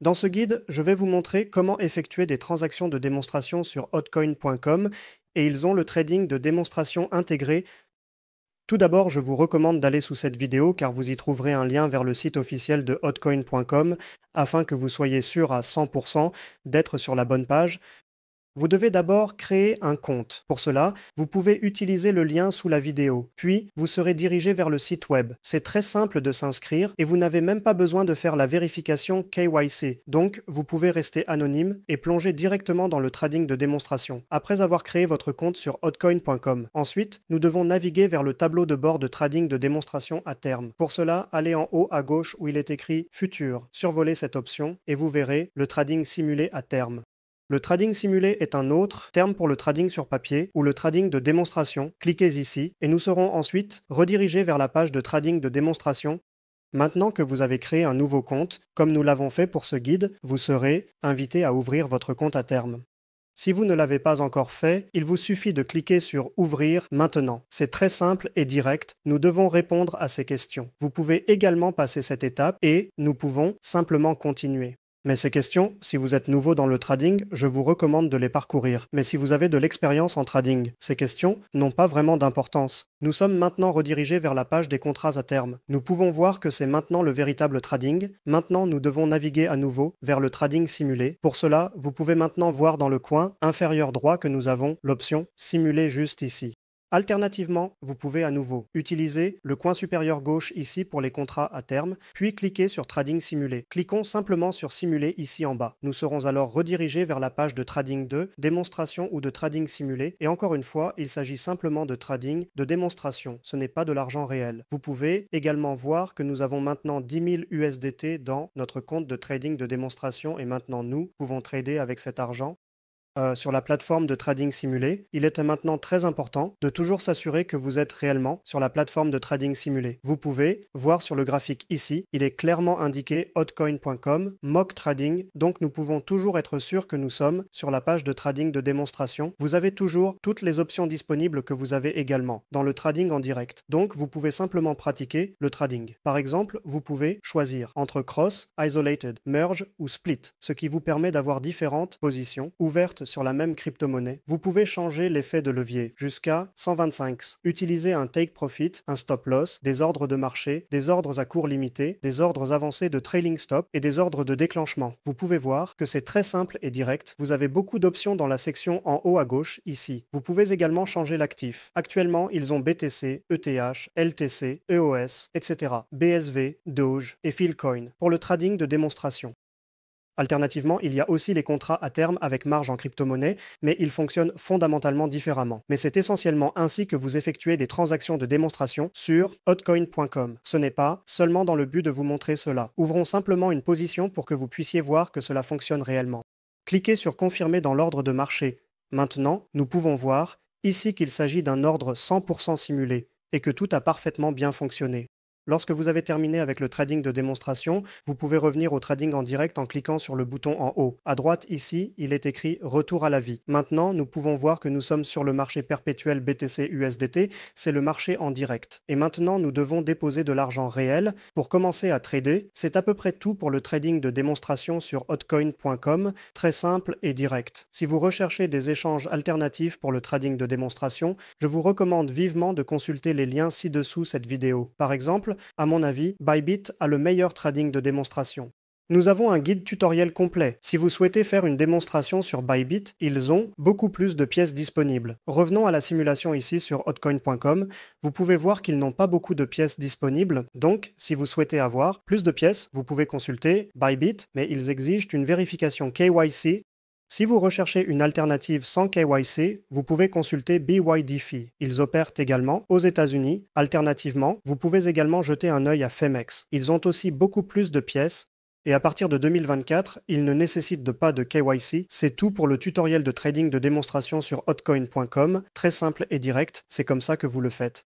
Dans ce guide, je vais vous montrer comment effectuer des transactions de démonstration sur hotcoin.com et ils ont le trading de démonstration intégré. Tout d'abord, je vous recommande d'aller sous cette vidéo car vous y trouverez un lien vers le site officiel de hotcoin.com afin que vous soyez sûr à 100% d'être sur la bonne page. Vous devez d'abord créer un compte. Pour cela, vous pouvez utiliser le lien sous la vidéo, puis vous serez dirigé vers le site web. C'est très simple de s'inscrire et vous n'avez même pas besoin de faire la vérification KYC, donc vous pouvez rester anonyme et plonger directement dans le trading de démonstration, après avoir créé votre compte sur hotcoin.com. Ensuite, nous devons naviguer vers le tableau de bord de trading de démonstration à terme. Pour cela, allez en haut à gauche où il est écrit Futur, survolez cette option et vous verrez le trading simulé à terme. Le trading simulé est un autre terme pour le trading sur papier ou le trading de démonstration. Cliquez ici et nous serons ensuite redirigés vers la page de trading de démonstration. Maintenant que vous avez créé un nouveau compte, comme nous l'avons fait pour ce guide, vous serez invité à ouvrir votre compte à terme. Si vous ne l'avez pas encore fait, il vous suffit de cliquer sur Ouvrir maintenant. C'est très simple et direct, nous devons répondre à ces questions. Vous pouvez également passer cette étape et nous pouvons simplement continuer. Mais ces questions, si vous êtes nouveau dans le trading, je vous recommande de les parcourir. Mais si vous avez de l'expérience en trading, ces questions n'ont pas vraiment d'importance. Nous sommes maintenant redirigés vers la page des contrats à terme. Nous pouvons voir que c'est maintenant le véritable trading. Maintenant, nous devons naviguer à nouveau vers le trading simulé. Pour cela, vous pouvez maintenant voir dans le coin inférieur droit que nous avons l'option Simuler juste ici. Alternativement, vous pouvez à nouveau utiliser le coin supérieur gauche ici pour les contrats à terme, puis cliquer sur Trading simulé. Cliquons simplement sur Simuler ici en bas. Nous serons alors redirigés vers la page de Trading 2, démonstration ou de Trading simulé, et encore une fois, il s'agit simplement de Trading, de démonstration, ce n'est pas de l'argent réel. Vous pouvez également voir que nous avons maintenant 10 000 USDT dans notre compte de trading de démonstration et maintenant nous pouvons trader avec cet argent. Sur la plateforme de trading simulé, il est maintenant très important de toujours s'assurer que vous êtes réellement sur la plateforme de trading simulé. Vous pouvez voir sur le graphique ici, il est clairement indiqué hotcoin.com, mock trading, donc nous pouvons toujours être sûrs que nous sommes sur la page de trading de démonstration. Vous avez toujours toutes les options disponibles que vous avez également dans le trading en direct. Donc vous pouvez simplement pratiquer le trading. Par exemple, vous pouvez choisir entre cross, isolated, merge ou split, ce qui vous permet d'avoir différentes positions ouvertes sur la même crypto-monnaie. Vous pouvez changer l'effet de levier jusqu'à 125. Utilisez un take profit, un stop loss, des ordres de marché, des ordres à court limité, des ordres avancés de trailing stop et des ordres de déclenchement. Vous pouvez voir que c'est très simple et direct. Vous avez beaucoup d'options dans la section en haut à gauche ici. Vous pouvez également changer l'actif. Actuellement, ils ont BTC, ETH, LTC, EOS, etc. BSV, Doge et Philcoin pour le trading de démonstration. Alternativement, il y a aussi les contrats à terme avec marge en crypto-monnaie, mais ils fonctionnent fondamentalement différemment. Mais c'est essentiellement ainsi que vous effectuez des transactions de démonstration sur hotcoin.com. Ce n'est pas seulement dans le but de vous montrer cela. Ouvrons simplement une position pour que vous puissiez voir que cela fonctionne réellement. Cliquez sur Confirmer dans l'ordre de marché. Maintenant, nous pouvons voir ici qu'il s'agit d'un ordre 100% simulé et que tout a parfaitement bien fonctionné. Lorsque vous avez terminé avec le trading de démonstration, vous pouvez revenir au trading en direct en cliquant sur le bouton en haut. À droite ici, il est écrit Retour à la vie. Maintenant, nous pouvons voir que nous sommes sur le marché perpétuel BTC-USDT, c'est le marché en direct. Et maintenant, nous devons déposer de l'argent réel pour commencer à trader. C'est à peu près tout pour le trading de démonstration sur hotcoin.com, très simple et direct. Si vous recherchez des échanges alternatifs pour le trading de démonstration, je vous recommande vivement de consulter les liens ci-dessous cette vidéo. Par exemple, à mon avis, Bybit a le meilleur trading de démonstration. Nous avons un guide tutoriel complet. Si vous souhaitez faire une démonstration sur Bybit, ils ont beaucoup plus de pièces disponibles. Revenons à la simulation ici sur hotcoin.com. Vous pouvez voir qu'ils n'ont pas beaucoup de pièces disponibles. Donc, si vous souhaitez avoir plus de pièces, vous pouvez consulter Bybit, mais ils exigent une vérification KYC. Si vous recherchez une alternative sans KYC, vous pouvez consulter BYDFi. Ils opèrent également aux États-Unis. Alternativement, vous pouvez également jeter un œil à Femex. Ils ont aussi beaucoup plus de pièces. Et à partir de 2024, ils ne nécessitent pas de KYC. C'est tout pour le tutoriel de trading de démonstration sur hotcoin.com. Très simple et direct, c'est comme ça que vous le faites.